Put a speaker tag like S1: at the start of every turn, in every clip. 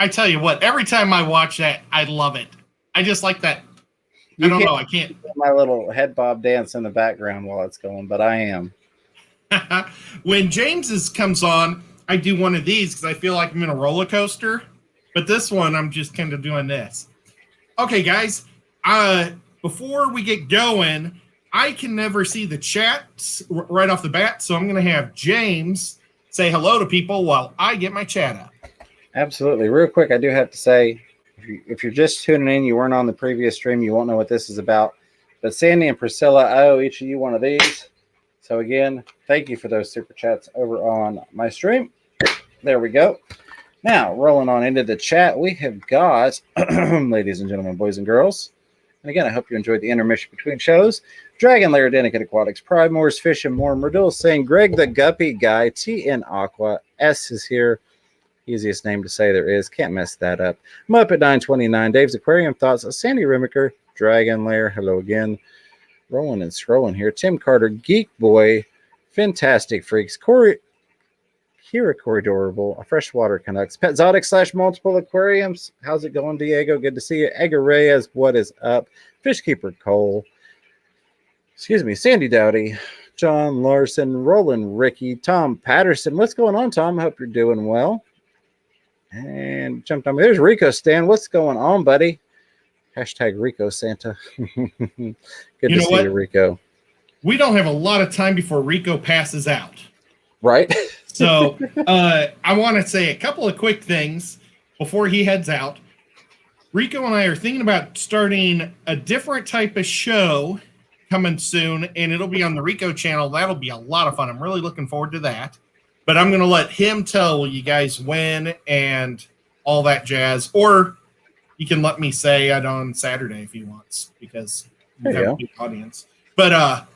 S1: I tell you what, every time I watch that, I love it. I just like that. I don't know. I can't.
S2: My little head bob dance in the background while it's going, but I am.
S1: When James's comes on, I do one of these because I feel like I'm in a roller coaster. But this one, I'm just kind of doing this. Okay, guys. Before we get going, I can never see the chat right off the bat, so I'm going to have James say hello to people while I get my chat up.
S2: Absolutely. Real quick, I do have to say, if you're just tuning in, you weren't on the previous stream, you won't know what this is about. But Sandy and Priscilla, I owe each of you one of these. So again, thank you for those super chats over on my stream. There we go. Now, rolling on into the chat, we have got, ladies and gentlemen, boys and girls. And again, I hope you enjoyed the intermission between shows. Dragon Lair, Denicate Aquatics, Pridemore's Fish and More, Merdul saying Greg the Guppy Guy, TN Aqua, S is here. Easiest name to say there is. Can't mess that up. Muppet 929, Dave's Aquarium Thoughts, Sandy Rimiker, Dragon Lair, hello again. Rolling and scrolling here. Tim Carter, Geek Boy, Fantastic Freaks, Kira Corridorable, a Freshwater Canucks, Petzotic / Multiple Aquariums. How's it going, Diego? Good to see you. Edgar Reyes, what is up? Fishkeeper Cole. Excuse me, Sandy Dowdy, John Larson, Roland Ricky, Tom Patterson. What's going on, Tom? I hope you're doing well. And jumped on me. There's Rico Stan. What's going on, buddy? Hashtag Rico Santa. Good to see you, Rico.
S1: We don't have a lot of time before Rico passes out.
S2: Right.
S1: So I want to say a couple of quick things before he heads out. Rico and I are thinking about starting a different type of show coming soon, and it'll be on the Rico channel. That'll be a lot of fun. I'm really looking forward to that. But I'm going to let him tell you guys when and all that jazz. Or you can let me say it on Saturday if he wants, because we have a big audience. But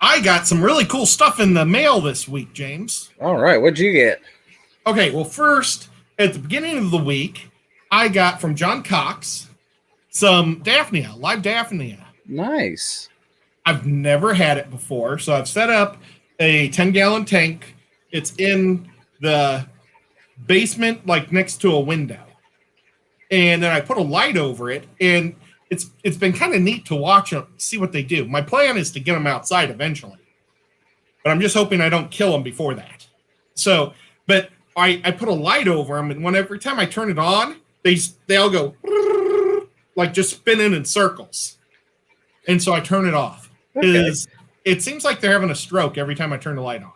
S1: I got some really cool stuff in the mail this week, James.
S2: All right. What'd you get?
S1: Okay. Well, first, at the beginning of the week, I got from John Cox some Daphnia, live Daphnia.
S2: Nice.
S1: I've never had it before, so I've set up a 10-gallon tank. It's in the basement, like next to a window. And then I put a light over it, and it's been kind of neat to watch them, see what they do. My plan is to get them outside eventually, but I'm just hoping I don't kill them before that. So, but I put a light over them, and every time I turn it on, they all go like just spinning in circles. And so I turn it off because it seems like they're having a stroke every time I turn the light on.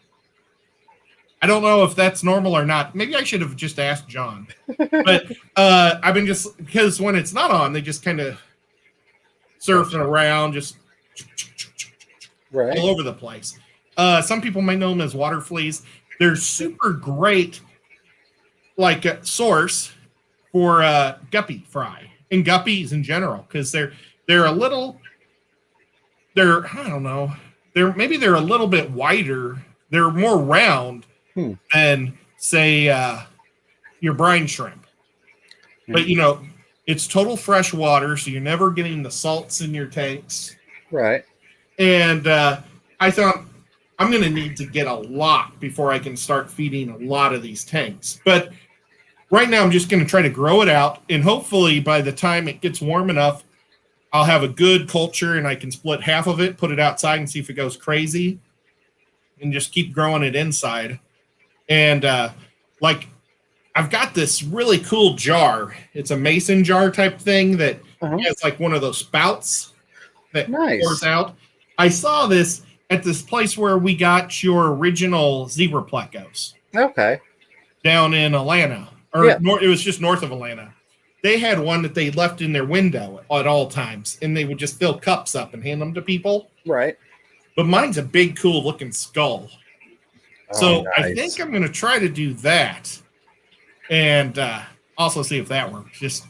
S1: I don't know if that's normal or not. Maybe I should have just asked John. But I've been because when it's not on, they just kind of surfing around, just all over the place. Some people might know them as water fleas. They're super great, like a source for guppy fry and guppies in general, because they're a little, I don't know, they're a little bit wider. They're more round than, say, your brine shrimp. But, it's total fresh water, so you're never getting the salts in your tanks.
S2: Right.
S1: And I thought I'm going to need to get a lot before I can start feeding a lot of these tanks. But right now I'm just going to try to grow it out, and hopefully by the time it gets warm enough, I'll have a good culture, and I can split half of it, put it outside, and see if it goes crazy, and just keep growing it inside. And I've got this really cool jar. It's a mason jar type thing that has like one of those spouts that pours out. I saw this at this place where we got your original zebra plecos.
S2: Okay.
S1: Down in Atlanta. It was just north of Atlanta. They had one that they left in their window at all times, and they would just fill cups up and hand them to people.
S2: Right.
S1: But mine's a big, cool looking skull. So nice. I think I'm going to try to do that, and also see if that works, just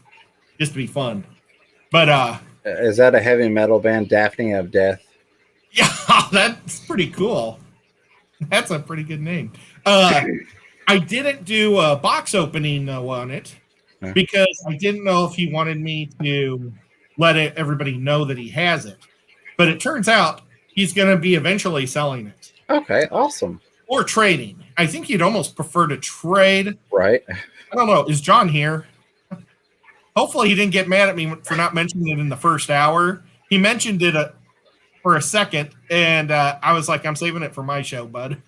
S1: to be fun. But
S2: is that a heavy metal band, Daphnia of Death?
S1: Yeah, that's pretty cool. That's a pretty good name. I didn't do a box opening on it because I didn't know if he wanted me to let everybody know that he has it. But it turns out he's going to be eventually selling it.
S2: Okay, awesome.
S1: Or trading. I think he'd almost prefer to trade.
S2: Right.
S1: I don't know. Is John here? Hopefully he didn't get mad at me for not mentioning it in the first hour. He mentioned it for a second, and I was like, I'm saving it for my show, bud.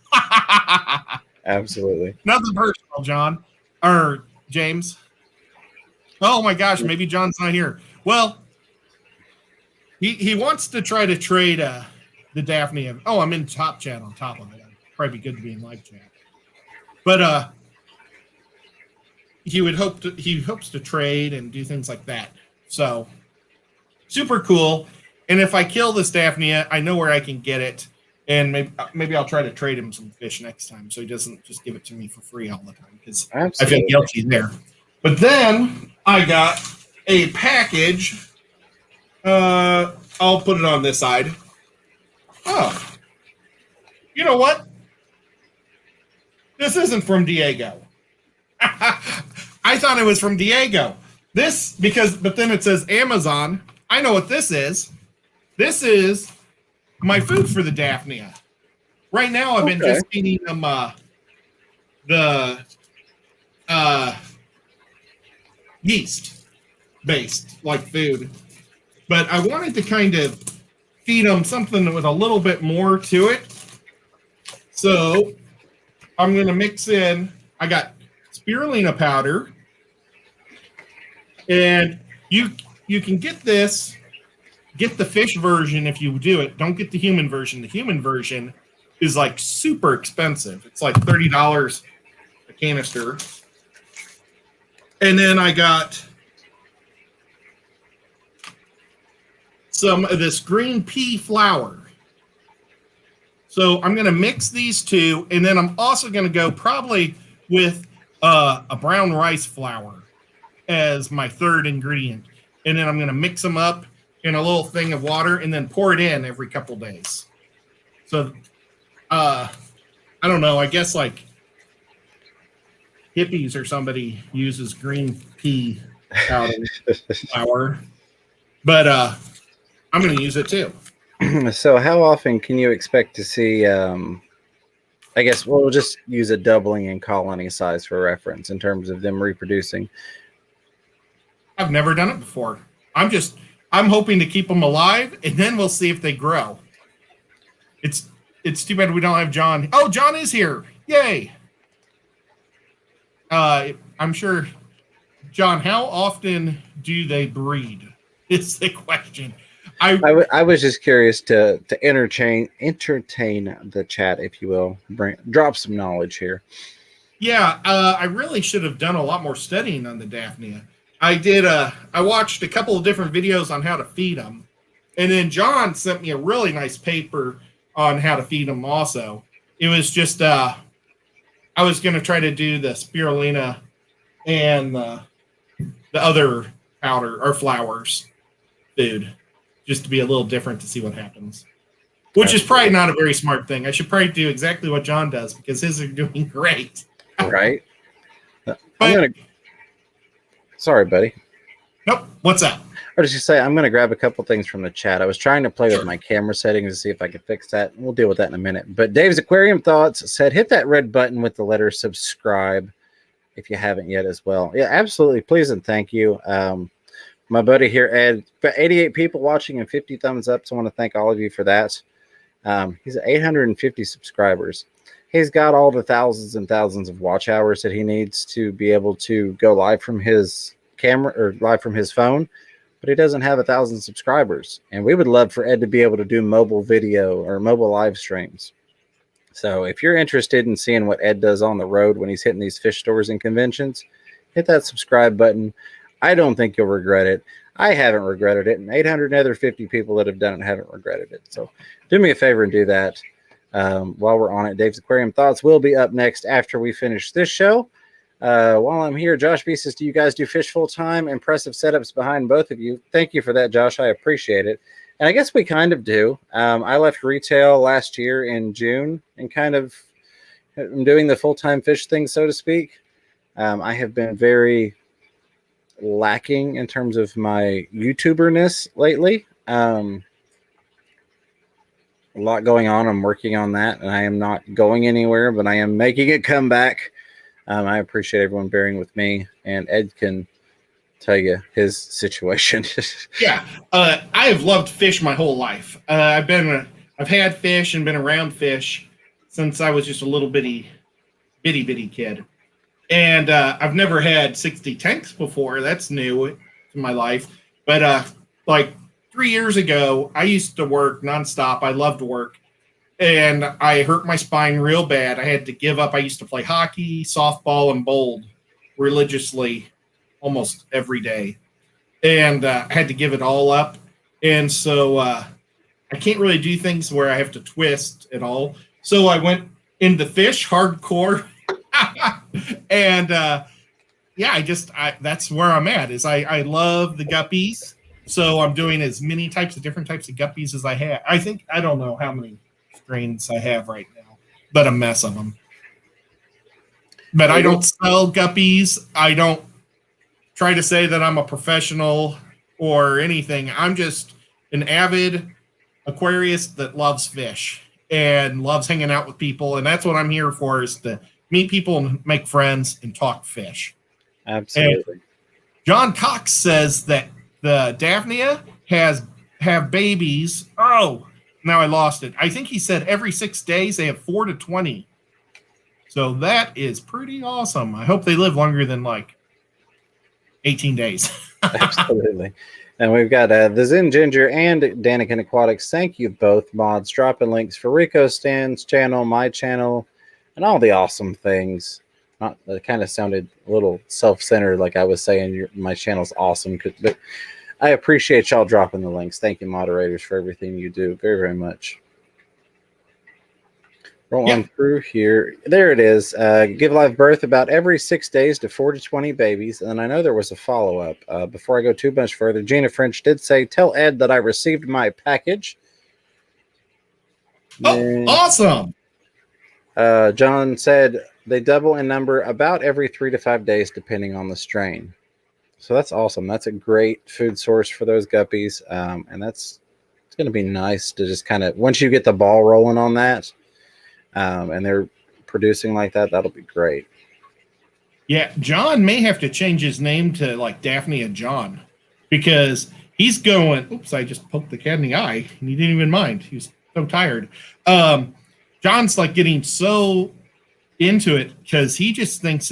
S2: Absolutely.
S1: Nothing personal, John. Or James. Oh my gosh, maybe John's not here. Well, he wants to try to trade the Daphnia. Oh, I'm in top chat on top of it. It'd probably be good to be in live chat. But he hopes to trade and do things like that. So super cool. And if I kill this Daphnia, I know where I can get it. And maybe I'll try to trade him some fish next time so he doesn't just give it to me for free all the time, because I feel guilty there. But then I got a package. I'll put it on this side. Oh, you know what? This isn't from Diego. I thought it was from Diego. But then it says Amazon. I know what this is. This is my food for the Daphnia. Right now, I've been just feeding them the yeast-based like food. But I wanted to kind of feed them something with a little bit more to it. So I'm going to mix in, I got spirulina powder. And you can get this, get the fish version if you do it. Don't get the human version. The human version is like super expensive. It's like $30 a canister. And then I got some of this green pea flour. So I'm going to mix these two, and then I'm also going to go probably with a brown rice flour as my third ingredient. And then I'm going to mix them up in a little thing of water and then pour it in every couple days. So, I don't know. I guess like hippies or somebody uses green pea powder flour. But I'm going to use it too.
S2: So how often can you expect to see, I guess we'll just use a doubling in colony size for reference in terms of them reproducing?
S1: I've never done it before. I'm hoping to keep them alive, and then we'll see if they grow. It's too bad we don't have John. Oh, John is here. Yay. I'm sure, John, how often do they breed? Is the question.
S2: I was just curious to entertain the chat, if you will, drop some knowledge here.
S1: Yeah, I really should have done a lot more studying on the Daphnia. I watched a couple of different videos on how to feed them, and then John sent me a really nice paper on how to feed them. Also, it was just I was going to try to do the spirulina and the other powder or flours food, just to be a little different to see what happens. Which is probably not a very smart thing. I should probably do exactly what John does because his are doing great.
S2: Right. Sorry, buddy.
S1: Nope. What's up?
S2: I was just say I'm going to grab a couple things from the chat. I was trying to play with my camera settings to see if I could fix that. We'll deal with that in a minute. But Dave's Aquarium Thoughts said, hit that red button with the letter subscribe if you haven't yet as well. Yeah, absolutely. Please and thank you. My buddy here, Ed, got 88 people watching and 50 thumbs up. So I want to thank all of you for that. He's at 850 subscribers. He's got all the thousands and thousands of watch hours that he needs to be able to go live from his camera or live from his phone, but he doesn't have 1,000 subscribers. And we would love for Ed to be able to do mobile video or mobile live streams. So if you're interested in seeing what Ed does on the road when he's hitting these fish stores and conventions, hit that subscribe button. I don't think you'll regret it. I haven't regretted it, and 850 people that have done it haven't regretted it. So do me a favor and do that. While we're on it, Dave's Aquarium Thoughts will be up next after we finish this show. While I'm here, Josh B says, do you guys do fish full time? Impressive setups behind both of you. Thank you for that, Josh. I appreciate it. And I guess we kind of do. I left retail last year in June and kind of am doing the full-time fish thing, so to speak. I have been very lacking in terms of my YouTuberness lately. a lot going on. I'm working on that, and I am not going anywhere, but I am making it come back. I appreciate everyone bearing with me, and Ed can tell you his situation.
S1: Yeah, I have loved fish my whole life. I've had fish and been around fish since I was just a little bitty kid, and I've never had 60 tanks before. That's new to my life. But like 3 years ago, I used to work nonstop. I loved work, and I hurt my spine real bad. I had to give up. I used to play hockey, softball, and bowled religiously almost every day, and I had to give it all up. And so I can't really do things where I have to twist at all. So I went into fish hardcore, and yeah, that's where I'm at. I love the guppies, so I'm doing as many different types of guppies as I have. I don't know how many strains I have right now, but a mess of them. But I don't sell guppies. I don't try to say that I'm a professional or anything. I'm just an avid aquarist that loves fish and loves hanging out with people, and that's what I'm here for, is to meet people and make friends and talk fish.
S2: Absolutely.
S1: And John Cox says that the Daphnia have babies. Oh, now I lost it. I think he said every 6 days they have 4 to 20. So that is pretty awesome. I hope they live longer than like 18 days.
S2: Absolutely. And we've got the Zen Ginger and Danikin Aquatics. Thank you both, mods. Dropping links for Rico Stan's channel, my channel, and all the awesome things. It kind of sounded a little self-centered, like I was saying my channel's awesome. But I appreciate y'all dropping the links. Thank you, moderators, for everything you do. Very, very much. Roll on through here. There it is. Give live birth about every 6 days to 4 to 20 babies. And I know there was a follow-up. Before I go too much further, Gina French did say, tell Ed that I received my package.
S1: Oh, awesome.
S2: John said they double in number about every 3 to 5 days, depending on the strain. So that's awesome. That's a great food source for those guppies. And it's going to be nice to just kind of, once you get the ball rolling on that, and they're producing like that, that'll be great.
S1: Yeah, John may have to change his name to like Daphnia John, because he's going, oops, I just poked the cat in the eye, and he didn't even mind. He was so tired. John's like getting so into it because he just thinks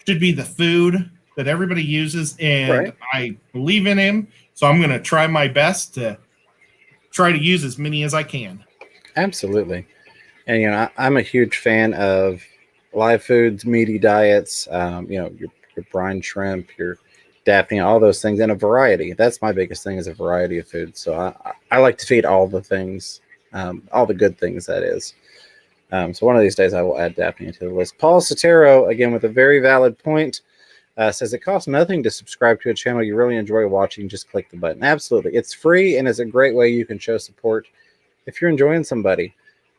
S1: should be the food that everybody uses, and right. I believe in him, so I'm going to try my best to try to use as many as I can.
S2: Absolutely. And, I'm a huge fan of live foods, meaty diets, your brine shrimp, your Daphnia, all those things, and a variety. That's my biggest thing, is a variety of foods. So I like to feed all the things, all the good things, that is. So one of these days I will add Daphnia to the list. Paul Sotero, again, with a very valid point, says it costs nothing to subscribe to a channel you really enjoy watching. Just click the button. Absolutely. It's free, and it's a great way you can show support if you're enjoying somebody.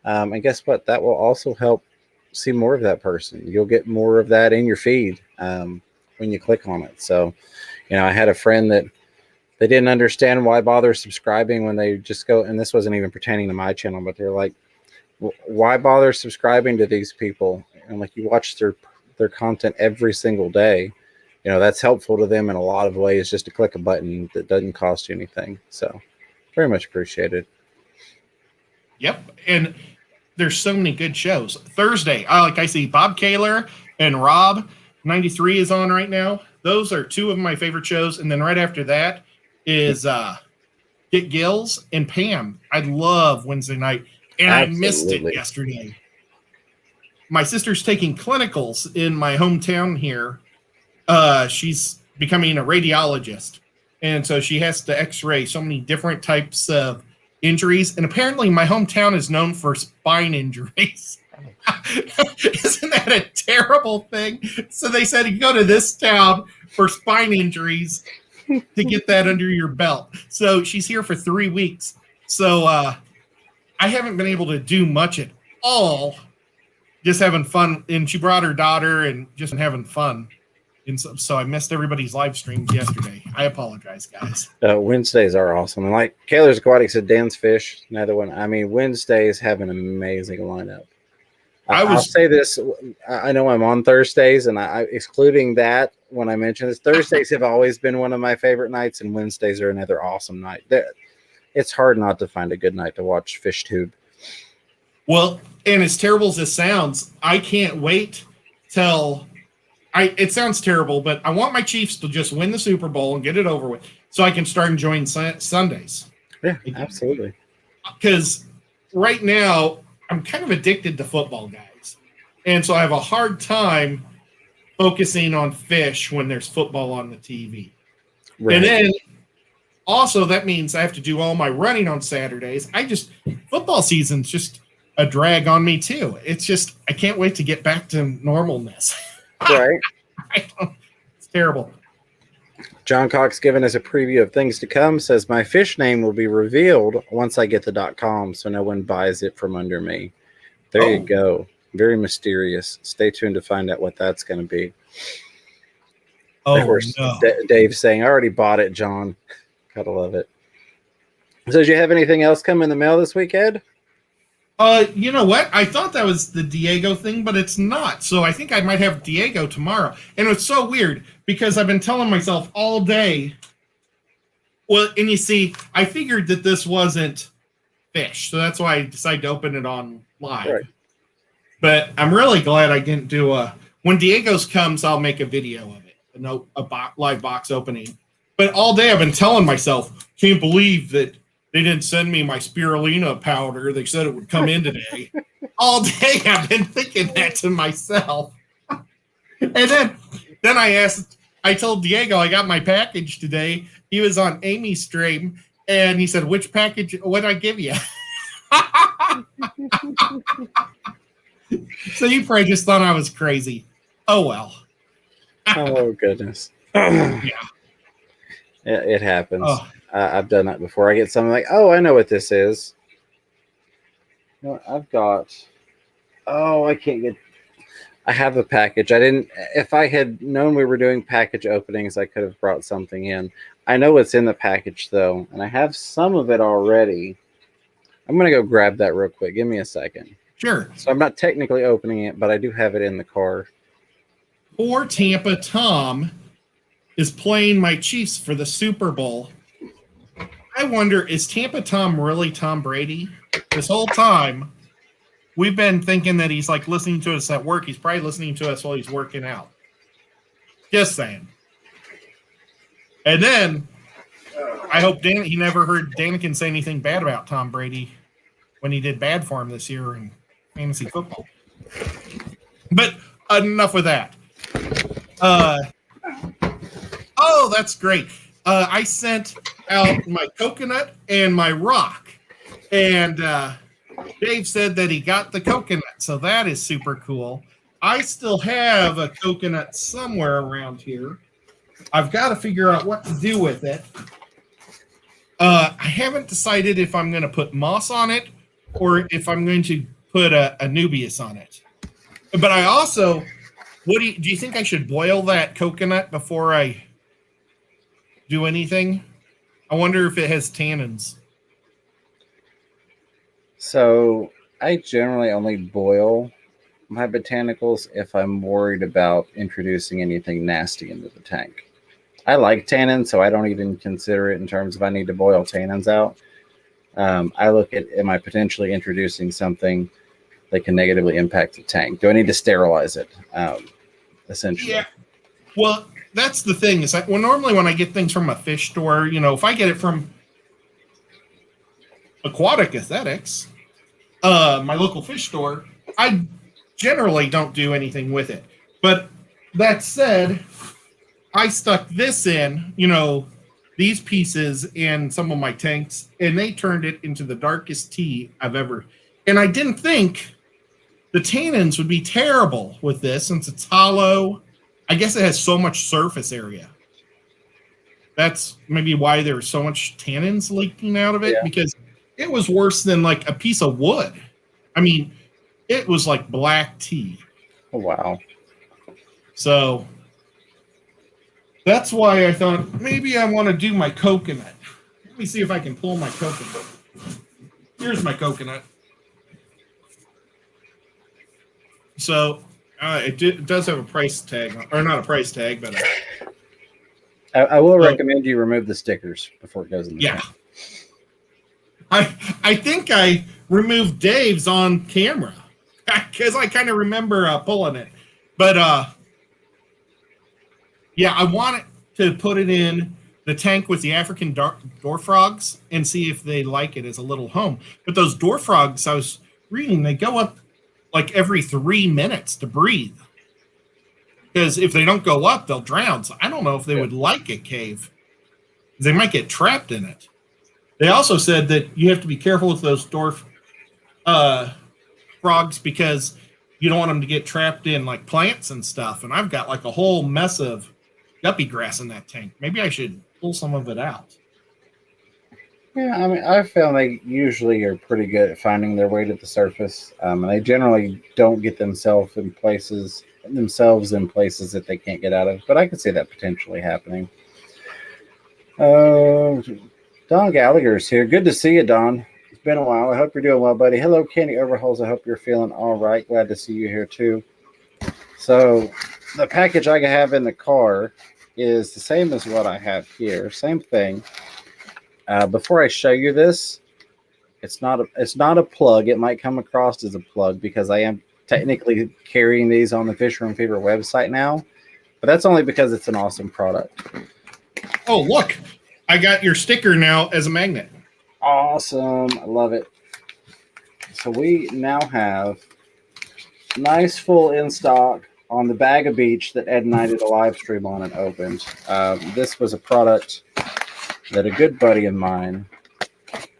S2: And guess what? That will also help see more of that person. You'll get more of that in your feed when you click on it. So, I had a friend that they didn't understand why bother subscribing when they just go, and this wasn't even pertaining to my channel, but they're like, why bother subscribing to these people? And like, you watch their content every single day. That's helpful to them in a lot of ways, just to click a button that doesn't cost you anything. So very much appreciated.
S1: Yep. And there's so many good shows. Thursday, I see Bob Kaler and Rob 93 is on right now. Those are two of my favorite shows. And then right after that is Get Gills and Pam. I love Wednesday night. And absolutely. I missed it yesterday. My sister's taking clinicals in my hometown here. She's becoming a radiologist. And so she has to x-ray so many different types of injuries. And apparently my hometown is known for spine injuries. Isn't that a terrible thing? So they said you go to this town for spine injuries to get that under your belt. So she's here for 3 weeks. So I haven't been able to do much at all. Just having fun. And she brought her daughter and just having fun. And so I missed everybody's live streams yesterday. I apologize, guys.
S2: Wednesdays are awesome. And like Kaylor's Aquatic said, Dan's Fish, another one. I mean, Wednesdays have an amazing lineup. I'll say this. I know I'm on Thursdays, and I excluding that when I mention this, Thursdays have always been one of my favorite nights, and Wednesdays are another awesome night. It's hard not to find a good night to watch FishTube.
S1: Well, and as terrible as this sounds, I can't wait till it sounds terrible, but I want my Chiefs to just win the Super Bowl and get it over with so I can start enjoying Sundays.
S2: Yeah, absolutely.
S1: Because right now, I'm kind of addicted to football, guys. And so I have a hard time focusing on fish when there's football on the TV. Right. And then also that means I have to do all my running on Saturdays. Football season's just a drag on me too. It's just, I can't wait to get back to normalness.
S2: Right.
S1: It's terrible.
S2: John Cox giving us a preview of things to come, says my fish name will be revealed once I get the .com so no one buys it from under me. There you go. Very mysterious. Stay tuned to find out what that's going to be.
S1: Oh,
S2: of course,
S1: no.
S2: Dave's saying, I already bought it, John. Gotta love it. So did you have anything else come in the mail this week, Ed?
S1: You know what? I thought that was the Diego thing, but it's not. So I think I might have Diego tomorrow. And it's so weird because I've been telling myself all day. Well, and you see, I figured that this wasn't fish. So that's why I decided to open it on live. Right. But I'm really glad I didn't do when Diego's comes, I'll make a video of it. Live box opening. But all day I've been telling myself, can't believe that they didn't send me my spirulina powder. They said it would come in today. All day I've been thinking that to myself. And then I told Diego I got my package today. He was on Amy's stream, and he said, which package, what did I give you? So you probably just thought I was crazy. Oh, well.
S2: Oh, goodness.
S1: Yeah.
S2: It happens. Oh. I've done that before. I get something like, oh, I know what this is. You know, I've got, I have a package. If I had known we were doing package openings, I could have brought something in. I know what's in the package, though, and I have some of it already. I'm going to go grab that real quick. Give me a second.
S1: Sure.
S2: So I'm not technically opening it, but I do have it in the car.
S1: Poor Tampa Tom is playing my Chiefs for the Super Bowl. I wonder, is Tampa Tom really Tom Brady? This whole time, we've been thinking that he's like listening to us at work. He's probably listening to us while he's working out. Just saying. And then, I hope he never heard Danikin say anything bad about Tom Brady when he did bad for him this year in fantasy football. But enough with that. Oh, that's great. I sent out my coconut and my rock. And Dave said that he got the coconut. So that is super cool. I still have a coconut somewhere around here. I've got to figure out what to do with it. I haven't decided if I'm going to put moss on it or if I'm going to put a Nubius on it. But I also, do you think I should boil that coconut before I do anything? I wonder if it has tannins.
S2: So I generally only boil my botanicals if I'm worried about introducing anything nasty into the tank. I like tannins, so I don't even consider it in terms of I need to boil tannins out. I look at, am I potentially introducing something that can negatively impact the tank? Do I need to sterilize it? Essentially. Yeah.
S1: Well, that's the thing is that normally when I get things from a fish store, if I get it from Aquatic Aesthetics, my local fish store, I generally don't do anything with it. But that said, I stuck this in, these pieces in some of my tanks, and they turned it into the darkest tea I've ever. And I didn't think the tannins would be terrible with this since it's hollow. I guess it has so much surface area. That's maybe why there's so much tannins leaking out of it, because it was worse than like a piece of wood. I mean, it was like black tea.
S2: Oh, wow.
S1: So That's why I thought maybe I want to do my coconut. Let me see if I can pull my coconut. Here's my coconut. So it does have a price tag, or not a price tag, but
S2: I will recommend you remove the stickers before it goes in the
S1: yeah. I think I removed Dave's on camera because I kind of remember pulling it, but yeah, I wanted to put it in the tank with the African door frogs and see if they like it as a little home. But those door frogs, I was reading, they go up like every 3 minutes to breathe. Because if they don't go up, they'll drown. So I don't know if they would like a cave. They might get trapped in it. They also said that you have to be careful with those dwarf frogs because you don't want them to get trapped in like plants and stuff. And I've got like a whole mess of guppy grass in that tank. Maybe I should pull some of it out.
S2: Yeah, I mean, I've found they usually are pretty good at finding their way to the surface. And they generally don't get themselves in places that they can't get out of. But I could see that potentially happening. Don Gallagher's here. Good to see you, Don. It's been a while. I hope you're doing well, buddy. Hello, Kenny Overhauls. I hope you're feeling all right. Glad to see you here, too. So the package I have in the car is the same as what I have here. Same thing. Before I show you this, it's not a plug. It might come across as a plug because I am technically carrying these on the Fish Room Fever website now. But that's only because it's an awesome product.
S1: Oh, look. I got your sticker now as a magnet.
S2: Awesome. I love it. So we now have nice full in stock on the Bag of Beach that Ed and I did a live stream on and opened. This was a product that a good buddy of mine,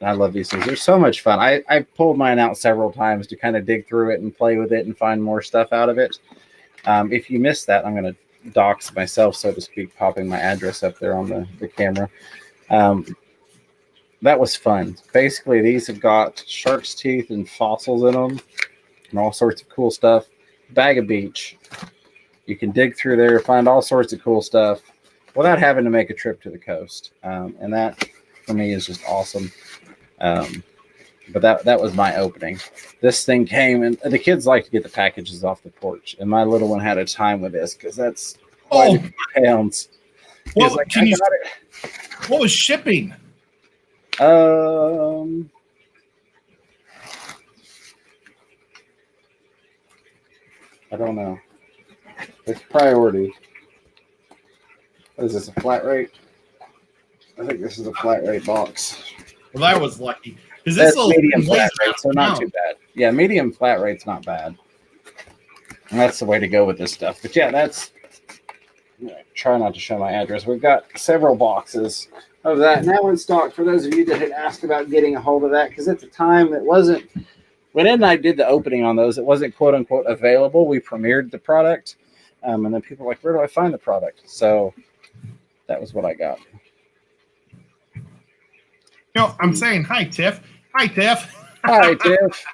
S2: I love these things. They're so much fun. I pulled mine out several times to kind of dig through it and play with it and find more stuff out of it. If you missed that, I'm going to dox myself, so to speak, popping my address up there on the camera. That was fun. Basically, these have got shark's teeth and fossils in them and all sorts of cool stuff. Bag of Beach. You can dig through there, find all sorts of cool stuff without having to make a trip to the coast. And that, for me, is just awesome. But that was my opening. This thing came, and the kids like to get the packages off the porch. And my little one had a time with this because that's quite a few pounds.
S1: Well,
S2: like,
S1: what was shipping?
S2: I don't know. It's priority. What is this, a flat rate? I think this is a flat rate box.
S1: Well, that was lucky. Is this
S2: That's medium flat rate, so not too bad. Yeah, medium flat rate's not bad. And that's the way to go with this stuff. But yeah, that's... Try not to show my address. We've got several boxes of that now in stock for those of you that had asked about getting a hold of that, because at the time it wasn't, when Ed and I did the opening on those, it wasn't quote unquote available. We premiered the product, and then people were like, where do I find the product? So that was what I got.
S1: No, I'm saying hi, Tiff. Hi, Tiff.
S2: Hi, Tiff.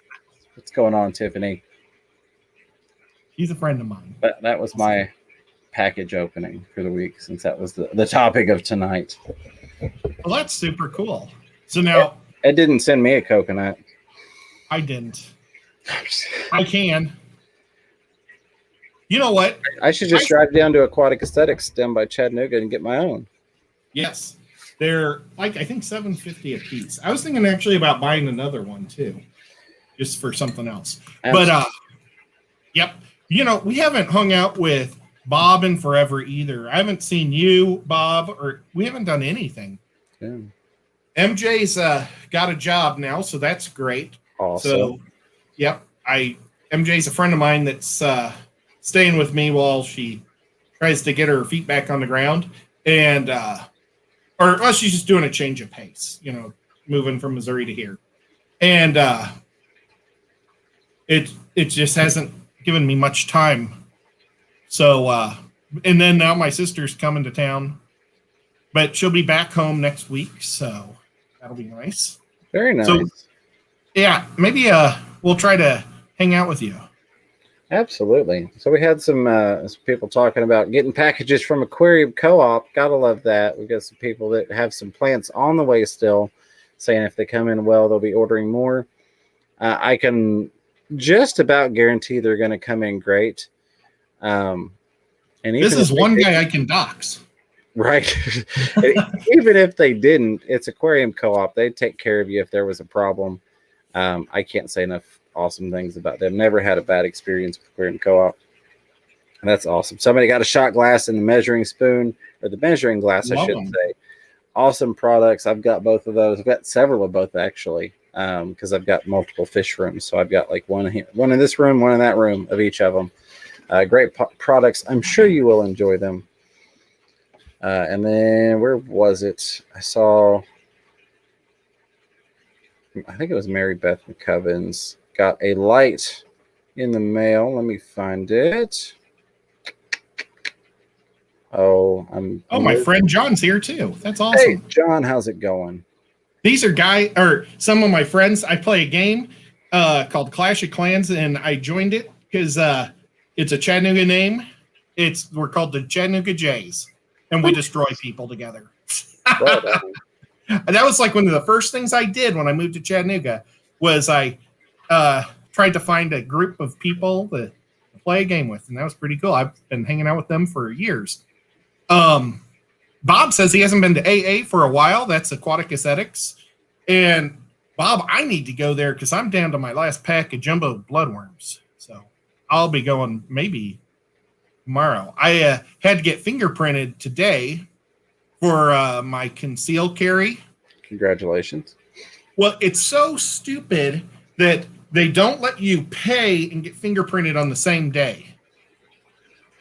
S2: What's going on, Tiffany?
S1: She's a friend of mine.
S2: That was my package opening for the week, since that was the topic of tonight.
S1: Well, that's super cool. So now
S2: Ed didn't send me a coconut.
S1: I didn't. I can. You know what?
S2: I should just drive down to Aquatic Aesthetics down by Chattanooga and get my own.
S1: Yes. They're like, I think $7.50 a piece. I was thinking actually about buying another one too, just for something else. Absolutely. But yep. You know, we haven't hung out with Bob in forever either. I haven't seen you, Bob, or we haven't done anything.
S2: Yeah.
S1: MJ's got a job now, so that's great.
S2: Awesome.
S1: So, yep. MJ's a friend of mine that's staying with me while she tries to get her feet back on the ground, and or unless she's just doing a change of pace, you know, moving from Missouri to here, and it just hasn't given me much time. So, and then now my sister's coming to town, but she'll be back home next week, so that'll be nice.
S2: Very nice.
S1: So, yeah, maybe we'll try to hang out with you.
S2: Absolutely. So we had some people talking about getting packages from Aquarium Co-op. Gotta love that. We've got some people that have some plants on the way still, saying if they come in well, they'll be ordering more. I can just about guarantee they're going to come in great. And
S1: this is one guy I can dox.
S2: Right. Even if they didn't, it's Aquarium Co-op. They'd take care of you if there was a problem. I can't say enough awesome things about them. Never had a bad experience with Aquarium Co-op. And that's awesome. Somebody got a shot glass and the measuring spoon, or the measuring glass, I should say. Awesome products. I've got both of those. I've got several of both, actually, because I've got multiple fish rooms. So I've got like one in this room, one in that room of each of them. Great products. I'm sure you will enjoy them. And then where was it? I think it was Mary Beth McCubbins. Got a light in the mail. Let me find it.
S1: My friend John's here too. That's awesome.
S2: Hey, John, how's it going?
S1: These are some of my friends. I play a game called Clash of Clans, and I joined it because it's a Chattanooga name. We're called the Chattanooga Jays, and we destroy people together. That was like one of the first things I did when I moved to Chattanooga. Was I tried to find a group of people to play a game with, and that was pretty cool. I've been hanging out with them for years. Bob says he hasn't been to AA for a while. That's Aquatic Aesthetics. And Bob, I need to go there because I'm down to my last pack of jumbo bloodworms. So I'll be going maybe tomorrow. I had to get fingerprinted today for my concealed carry.
S2: Congratulations.
S1: Well, it's so stupid that they don't let you pay and get fingerprinted on the same day.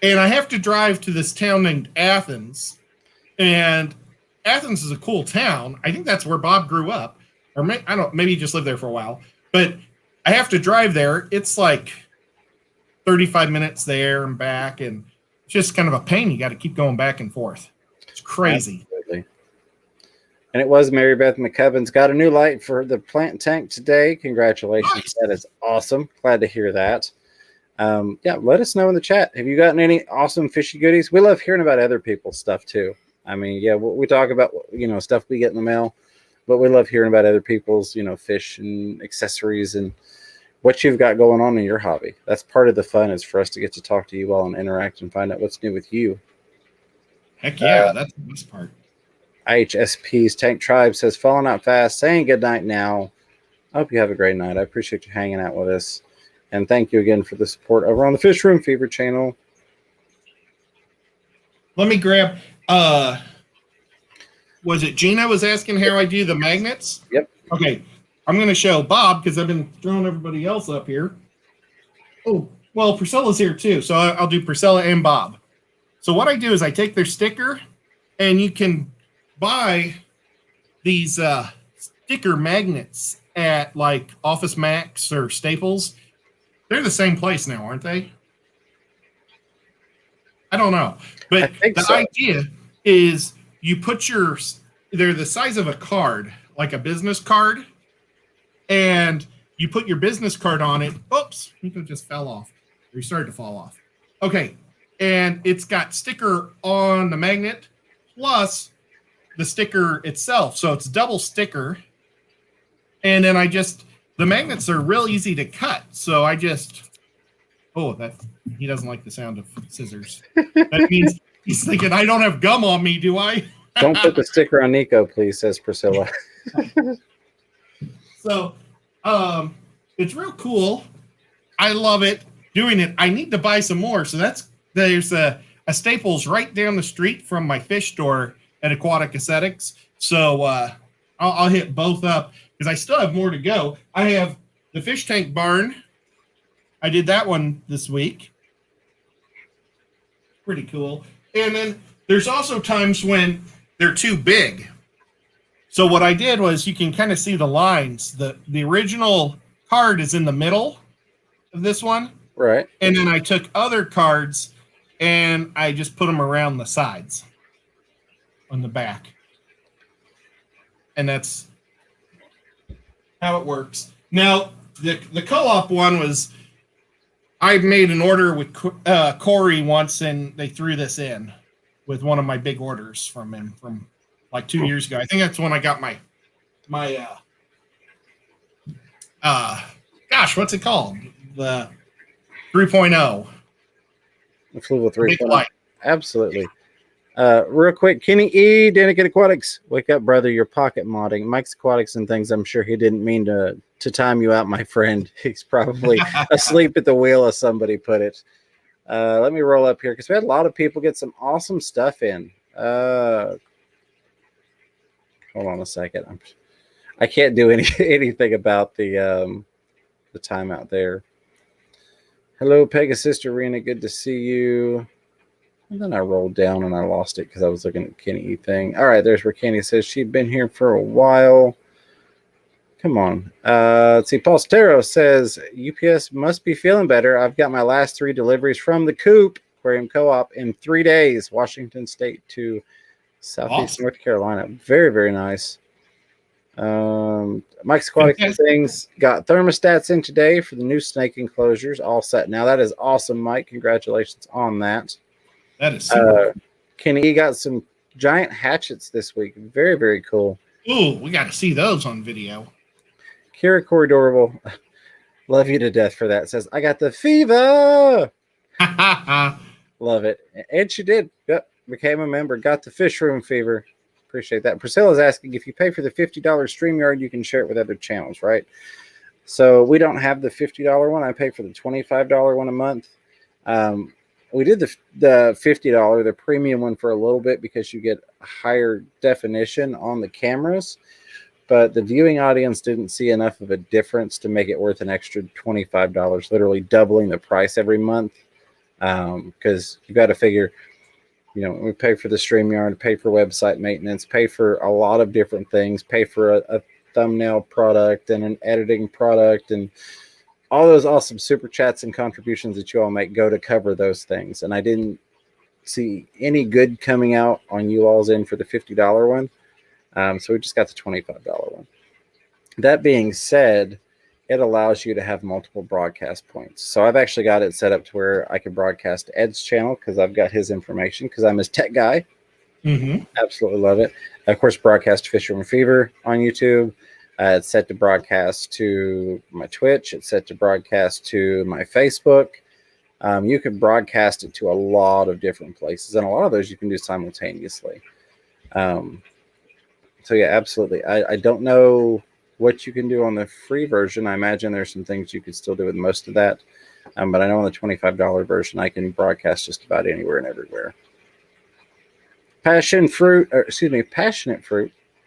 S1: And I have to drive to this town named Athens. And Athens is a cool town. I think that's where Bob grew up. Or maybe he just lived there for a while. But I have to drive there. It's like 35 minutes there and back. And it's just kind of a pain. You got to keep going back and forth. It's crazy.
S2: Absolutely. And it was Mary Beth McCubbins. Got a new light for the plant tank today. Congratulations. Nice. That is awesome. Glad to hear that. Let us know in the chat. Have you gotten any awesome fishy goodies? We love hearing about other people's stuff too. I mean, we talk about, stuff we get in the mail, but we love hearing about other people's, fish and accessories and what you've got going on in your hobby. That's part of the fun, is for us to get to talk to you all and interact and find out what's new with you.
S1: Heck yeah, that's the best part.
S2: IHSP's Tank Tribe says, falling out fast, saying good night now. I hope you have a great night. I appreciate you hanging out with us. And thank you again for the support over on the Fish Room Fever channel.
S1: Let me grab, was it Gina was asking how I do the magnets?
S2: Yep.
S1: Okay. I'm going to show Bob because I've been throwing everybody else up here. Oh, well, Priscilla's here too. So I'll do Priscilla and Bob. So what I do is I take their sticker, and you can buy these sticker magnets at like Office Max or Staples. They're the same place now, aren't they? I don't know. But the idea is you put they're the size of a card, like a business card, and you put your business card on it. Oops, Nico just fell off. Or he started to fall off. Okay. And it's got sticker on the magnet plus the sticker itself. So it's double sticker. And then the magnets are real easy to cut. So he doesn't like the sound of scissors. That means he's thinking, I don't have gum on me, do I?
S2: Don't put the sticker on Nico, please, says Priscilla.
S1: So it's real cool. I love it doing it. I need to buy some more. So there's a Staples right down the street from my fish store at Aquatic Aesthetics. So I'll hit both up because I still have more to go. I have the fish tank barn. I did that one this week. Pretty cool. And then there's also times when they're too big. So what I did was, you can kind of see the lines. The original card is in the middle of this one.
S2: Right.
S1: And then I took other cards and I just put them around the sides on the back. And that's how it works. Now, the co-op one was, I made an order with Corey once, and they threw this in with one of my big orders from him from like 2 years ago. I think that's when I got my gosh, what's it called? The 3.0.
S2: The Fluval
S1: Big
S2: 3.0.
S1: light.
S2: Absolutely. Real quick, Kenny E, Danica Aquatics, wake up, brother. You're pocket modding. Mike's Aquatics and things. I'm sure he didn't mean to time you out, my friend. He's probably asleep at the wheel, as somebody put it. Let me roll up here because we had a lot of people get some awesome stuff in. Hold on a second. I can't do anything about the timeout there. Hello, Pegasus Arena. Good to see you. And then I rolled down and I lost it because I was looking at Kenny E thing. All right, there's where Kenny says she'd been here for a while. Come on. Let's see. Paul Stero says UPS must be feeling better. I've got my last 3 deliveries from the Coop Aquarium Co-op in 3 days. Washington State to Southeast North Carolina. Very, very nice. Mike's Aquatic Things got thermostats in today for the new snake enclosures. All set now. That is awesome, Mike. Congratulations on that.
S1: That is super cool.
S2: Kenny got some giant hatchets this week. Very, very cool.
S1: Ooh, we got to see those on video.
S2: Kira Corridorable, love you to death for that. Says, I got the fever. Love it. And she did. Yep. Became a member. Got the fish room fever. Appreciate that. Priscilla's asking, if you pay for the $50 StreamYard, you can share it with other channels, right? So we don't have the $50 one. I pay for the $25 one a month. We did the $50, the premium one, for a little bit because you get higher definition on the cameras, but the viewing audience didn't see enough of a difference to make it worth an extra $25, literally doubling the price every month. Because you got to figure, you know, we pay for the StreamYard, pay for website maintenance, pay for a lot of different things, pay for a thumbnail product and an editing product, and all those awesome super chats and contributions that you all make go to cover those things. And I didn't see any good coming out on you all's end for the $50 one. So we just got the $25 one. That being said, it allows you to have multiple broadcast points. So I've actually got it set up to where I can broadcast Ed's channel because I've got his information because I'm his tech guy.
S1: Mm-hmm.
S2: Absolutely love it. Of course, broadcast Fisherman Fever on YouTube. It's set to broadcast to my Twitch. It's set to broadcast to my Facebook. You can broadcast it to a lot of different places, and a lot of those you can do simultaneously. So yeah, absolutely. I don't know what you can do on the free version. I imagine there's some things you could still do with most of that. But I know on the $25 version, I can broadcast just about anywhere and everywhere. Passionate Fruit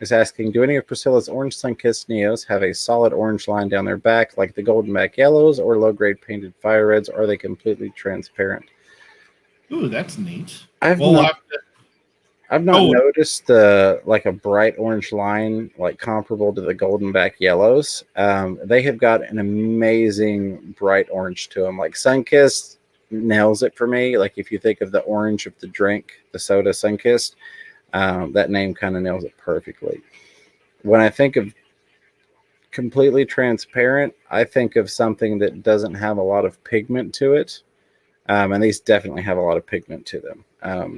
S2: is asking, do any of Priscilla's Orange Sunkissed Neos have a solid orange line down their back like the Golden Back Yellows or low-grade painted Fire Reds, or are they completely transparent?
S1: Ooh, that's neat.
S2: I've not noticed like a bright orange line like comparable to the Golden Back Yellows. They have got an amazing bright orange to them. Like Sunkissed nails it for me. Like if you think of the orange of the drink, the soda Sunkissed, that name kind of nails it perfectly. When I think of completely transparent, I think of something that doesn't have a lot of pigment to it. And these definitely have a lot of pigment to them.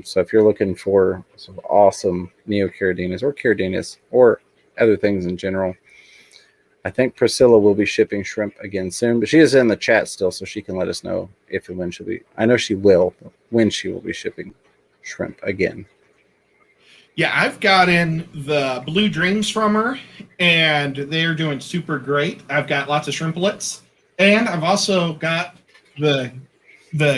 S2: So if you're looking for some awesome Neocharidinas or Charidinas or other things in general, I think Priscilla will be shipping shrimp again soon. But she is in the chat still, so she can let us know if and when she'll be. I know she will, when she will be shipping shrimp again.
S1: Yeah, I've gotten the Blue Dreams from her, and they're doing super great. I've got lots of shrimplets, and I've also got the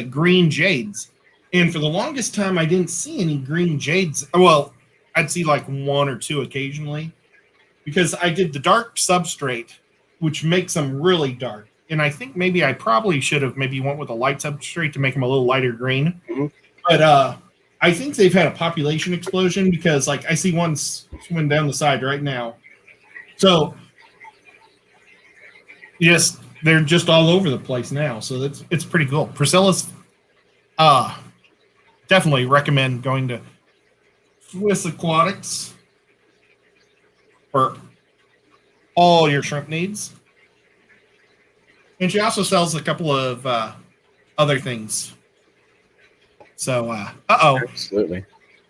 S1: green jades. And for the longest time, I didn't see any green jades. Well, I'd see like one or two occasionally because I did the dark substrate, which makes them really dark. And I think maybe I probably should have maybe went with a light substrate to make them a little lighter green. Mm-hmm. But I think they've had a population explosion because like I see one swimming down the side right now. So yes, they're just all over the place now. So it's pretty cool. Priscilla's definitely recommend going to Swiss Aquatics for all your shrimp needs. And she also sells a couple of other things. So, uh-oh.
S2: Absolutely.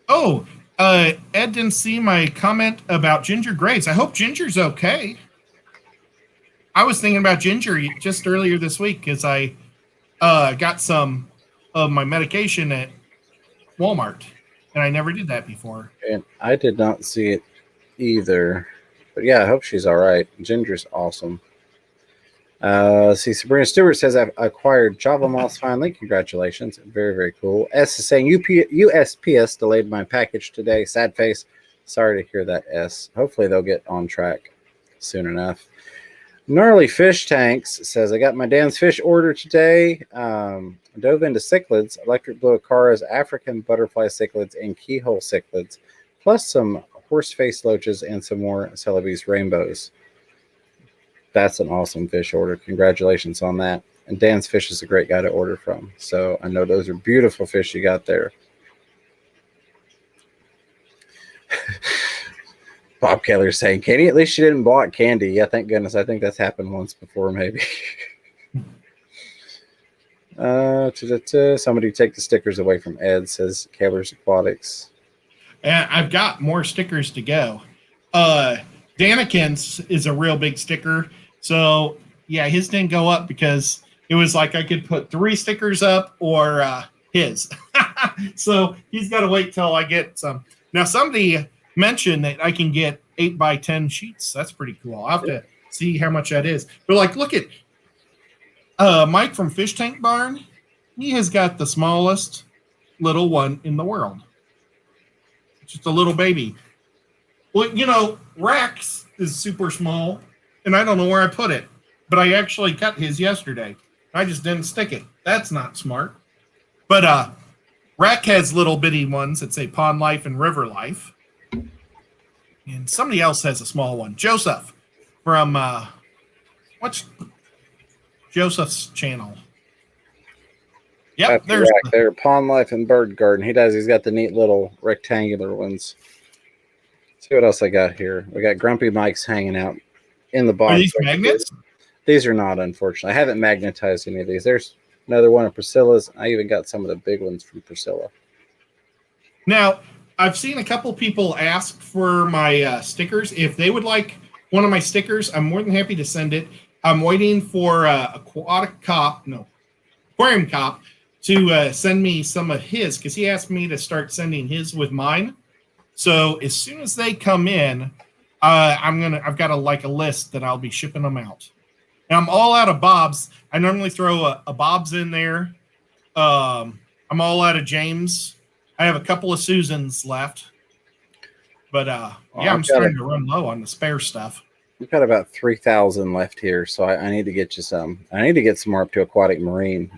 S1: Oh, Ed didn't see my comment about Ginger Grace. I hope Ginger's okay. I was thinking about Ginger just earlier this week because I got some of my medication at Walmart, and I never did that before.
S2: And I did not see it either. But yeah, I hope she's all right. Ginger's awesome. See, Sabrina Stewart says I've acquired Java Moss finally. Congratulations. Very, very cool. S is saying USPS delayed my package today. Sad face. Sorry to hear that, S. Hopefully they'll get on track soon enough. Gnarly Fish Tanks says I got my Dan's Fish order today. Dove into cichlids, electric blue acaras, African butterfly cichlids, and keyhole cichlids, plus some horse face loaches and some more Celebes rainbows. That's an awesome fish order. Congratulations on that. And Dan's Fish is a great guy to order from. So I know those are beautiful fish you got there. Bob Keller saying, Katie, at least she didn't block candy. Yeah, thank goodness. I think that's happened once before, maybe. Somebody take the stickers away from Ed, says Keller's Aquatics.
S1: And I've got more stickers to go. Danikins is a real big sticker. So, yeah, his didn't go up because it was like I could put 3 stickers up or his. So he's got to wait till I get some. Now, somebody mentioned that I can get 8x10 sheets. That's pretty cool. I'll have to see how much that is. But, like, look at Mike from Fish Tank Barn. He has got the smallest little one in the world. Just a little baby. Well, you know, Rex is super small, and I don't know where I put it. But I actually cut his yesterday. I just didn't stick it. That's not smart. But Rex has little bitty ones that say Pond Life and River Life. And somebody else has a small one. Joseph from, what's Joseph's channel? Yep,
S2: That's
S1: there's
S2: there. Pond Life and Bird Garden. He's got the neat little rectangular ones. See what else I got here. We got Grumpy Mike's hanging out in the box.
S1: Are these magnets?
S2: These are not, unfortunately. I haven't magnetized any of these. There's another one of Priscilla's. I even got some of the big ones from Priscilla.
S1: Now, I've seen a couple people ask for my stickers. If they would like one of my stickers, I'm more than happy to send it. I'm waiting for Aquarium Cop to send me some of his because he asked me to start sending his with mine. So as soon as they come in, I've got a list that I'll be shipping them out. And I'm all out of Bob's. I normally throw a Bob's in there. I'm all out of James. I have a couple of Susans left. But I'm starting to run low on the spare stuff.
S2: We've got about 3,000 left here, so I need to get you some. I need to get some more up to Aquatic Marine.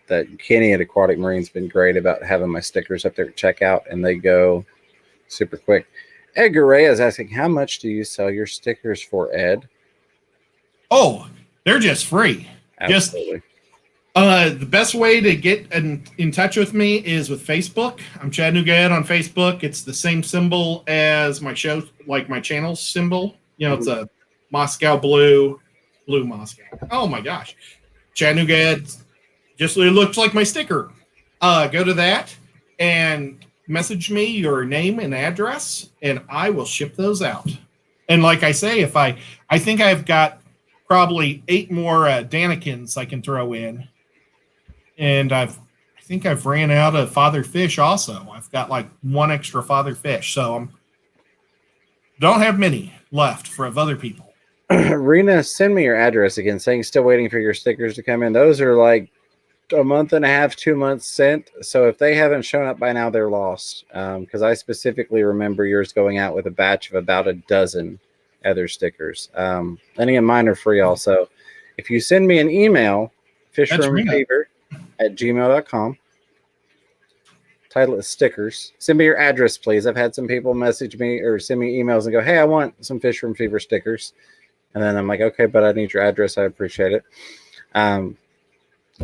S2: That Kenny at Aquatic Marine's been great about having my stickers up there at checkout, and they go super quick. Edgar Ray is asking, how much do you sell your stickers for, Ed?
S1: Oh, they're just free.
S2: Absolutely.
S1: The best way to get in touch with me is with Facebook. I'm Chattanooga Ed on Facebook. It's the same symbol as my show, like my channel symbol. You know, It's a Moscow blue Moscow. Oh my gosh. Chattanooga Ed, just it looks like my sticker. Go to that and message me your name and address, and I will ship those out. And like I say, if I think I've got probably 8 more Danikins I can throw in. And I think I've ran out of father fish also. I've got like 1 extra father fish. So don't have many left for other people.
S2: Rena, send me your address again, saying still waiting for your stickers to come in. Those are like a month and a half, 2 months sent. So if they haven't shown up by now, they're lost. Because I specifically remember yours going out with a batch of about a dozen other stickers. Any of mine are free also. If you send me an email, fishroomfever@gmail.com, title is stickers. Send me your address, please. I've had some people message me or send me emails and go, hey, I want some Fish Room Fever stickers. And then I'm like, okay, but I need your address. I appreciate it. And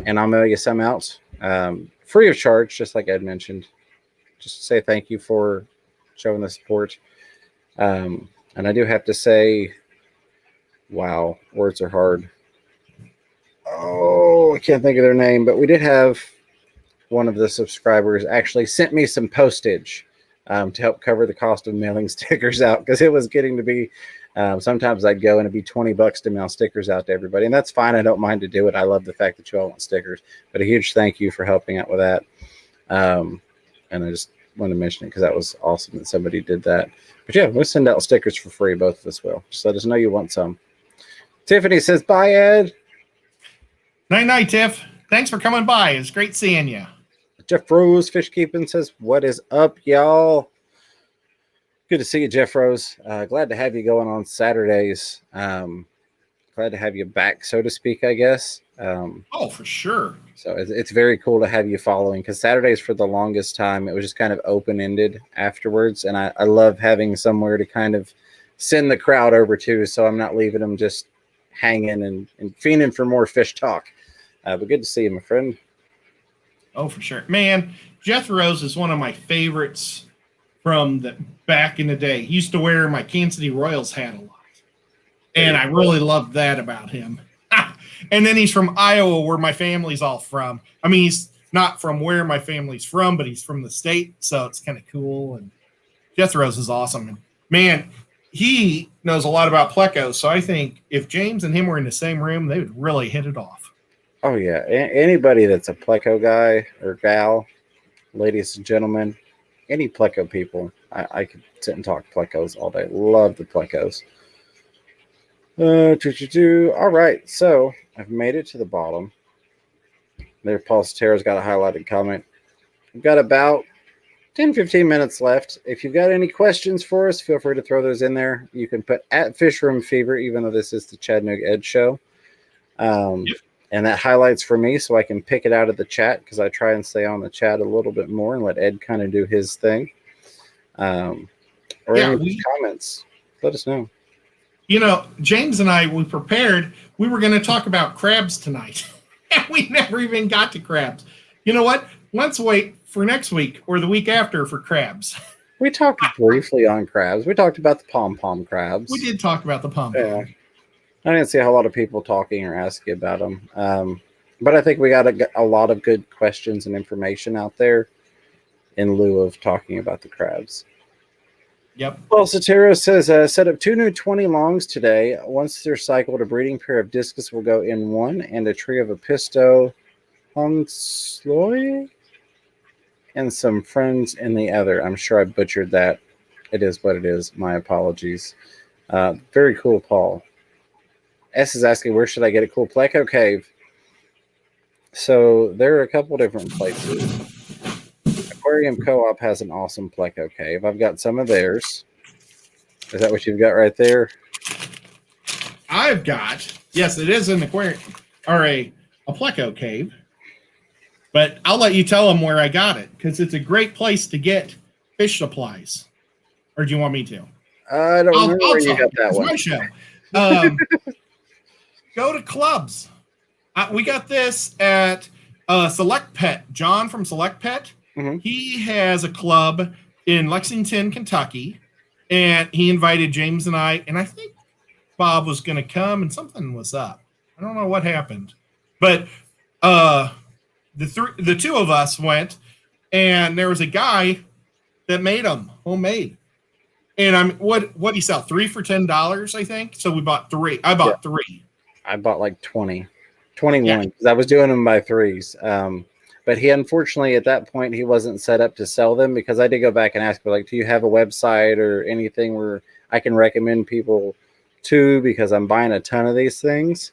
S2: I'll mail you some out free of charge, just like Ed mentioned. Just to say thank you for showing the support. And I do have to say, wow, words are hard. I can't think of their name, but we did have one of the subscribers actually sent me some postage to help cover the cost of mailing stickers out, because it was getting to be sometimes I'd go and it'd be $20 to mail stickers out to everybody, and that's fine. I don't mind to do it. I love the fact that you all want stickers, but a huge thank you for helping out with that. And I just wanted to mention it because that was awesome that somebody did that. But yeah, we'll send out stickers for free. Both of us will. Just let us know you want some. Tiffany says, bye, Ed.
S1: Night, Tiff. Thanks for coming by. It's great seeing you.
S2: Jeff Rose Fish Keeping says, what is up, y'all? Good to see you, Jeff Rose. Glad to have you going on Saturdays. Glad to have you back, so to speak, I guess.
S1: For sure.
S2: So it's very cool to have you following, because Saturdays for the longest time, it was just kind of open-ended afterwards. And I love having somewhere to kind of send the crowd over to, so I'm not leaving them just hanging and fiending for more fish talk. But good to see you, my friend.
S1: Oh, for sure. Man, Jeff Rose is one of my favorites from the back in the day. He used to wear my Kansas City Royals hat a lot. And I really loved that about him. And then he's from Iowa, where my family's all from. I mean, he's not from where my family's from, but he's from the state, so it's kind of cool. And Jeff Rose is awesome. And man, he knows a lot about Pleco, so I think if James and him were in the same room, they would really hit it off.
S2: Oh, yeah. Anybody that's a Pleco guy or gal, ladies and gentlemen, any Pleco people, I could sit and talk Plecos all day. Love the Plecos. All right, so I've made it to the bottom. There, Paul Sotero's got a highlighted comment. We've got about 10-15 minutes left. If you've got any questions for us, feel free to throw those in there. You can put at Fishroom Fever, even though this is the Chattanooga Ed Show. And that highlights for me, so I can pick it out of the chat, because I try and stay on the chat a little bit more and let Ed kind of do his thing. Any comments, let us know.
S1: You know, James and I, we prepared. We were going to talk about crabs tonight. And we never even got to crabs. You know what? Let's wait for next week or the week after for crabs.
S2: We talked briefly on crabs. We talked about the pom-pom crabs.
S1: We did talk about the pom-pom.
S2: Yeah. I didn't see a whole lot of people talking or asking about them. But I think we got a lot of good questions and information out there in lieu of talking about the crabs.
S1: Yep.
S2: Well, Sotero says, set up 2 new 20 longs today. Once they're cycled, a breeding pair of discus will go in one, and a tree of Episto Honsloy and some friends in the other. I'm sure I butchered that. It is what it is. My apologies. Very cool, Paul. S is asking, where should I get a cool Pleco cave? So there are a couple different places. Aquarium Co-op has an awesome Pleco cave. I've got some of theirs. Is that what you've got right there?
S1: I've got, yes, it is an aquarium or a Pleco cave. But I'll let you tell them where I got it, because it's a great place to get fish supplies. Or do you want me to?
S2: I don't know where you got that one.
S1: It's my show. Go to clubs. We got this at Select Pet. John from Select Pet. Mm-hmm. He has a club in Lexington, Kentucky, and he invited James and I think Bob was going to come, and something was up. I don't know what happened, but the two of us went, and there was a guy that made them homemade. And what did he sell? 3 for $10, I think. So we bought 3. I bought 3.
S2: I bought like 21. Yeah. I was doing them by 3s. But he, unfortunately, at that point, he wasn't set up to sell them, because I did go back and ask him, like, do you have a website or anything where I can recommend people to, because I'm buying a ton of these things.